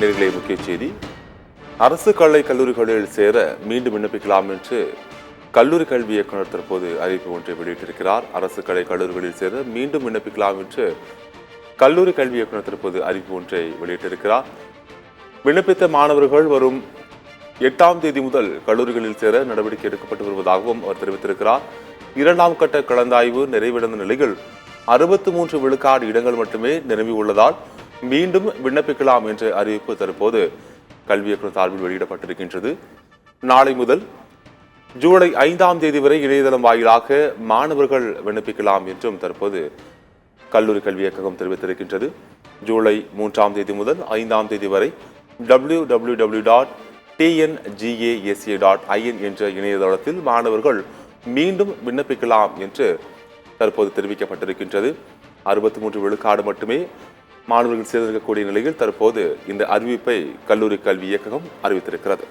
நேர்களே, முக்கிய செய்தி. அரசு கலை கல்லூரிகளில் சேர மீண்டும் விண்ணப்பிக்கலாம் என்று கல்லூரி கல்வி இயக்குநர் தற்போது அறிவிப்பு ஒன்றை வெளியிட்டிருக்கிறார். அரசு கலை கல்லூரிகளில் சேர மீண்டும் விண்ணப்பிக்கலாம் என்று கல்லூரி கல்வி இயக்குநர் தற்போது அறிவிப்பு ஒன்றை வெளியிட்டிருக்கிறார். விண்ணப்பித்த மாணவர்கள் வரும் 8ஆம் தேதி முதல் கல்லூரிகளில் சேர நடவடிக்கை எடுக்கப்பட்டு வருவதாகவும் அவர் தெரிவித்திருக்கிறார். 2ஆம் கட்ட கலந்தாய்வு நிறைவடைந்த நிலையில் 63 விழுக்காடு இடங்கள் மட்டுமே நிரம்பியுள்ளதால் மீண்டும் விண்ணப்பிக்கலாம் என்ற அறிவிப்பு தற்போது கல்வி இயக்குநர் சார்பில் வெளியிடப்பட்டிருக்கின்றது. நாளை முதல் ஜூலை 5ஆம் தேதி வரை இணையதளம் வாயிலாக மாணவர்கள் விண்ணப்பிக்கலாம் என்றும் தற்போது கல்லூரி கல்வி இயக்ககம் தெரிவித்திருக்கின்றது. ஜூலை 3ஆம் தேதி முதல் 5ஆம் தேதி வரை www.tngasa.in என்ற இணையதளத்தில் மாணவர்கள் மீண்டும் விண்ணப்பிக்கலாம் என்று தற்போது தெரிவிக்கப்பட்டிருக்கின்றது. 63 விழுக்காடு மட்டுமே மாணவர்கள் சேர்ந்திருக்கக்கூடிய நிலையில் தற்போது இந்த அறிவிப்பை கல்லூரி கல்வி இயக்ககம் அறிவித்திருக்கிறது.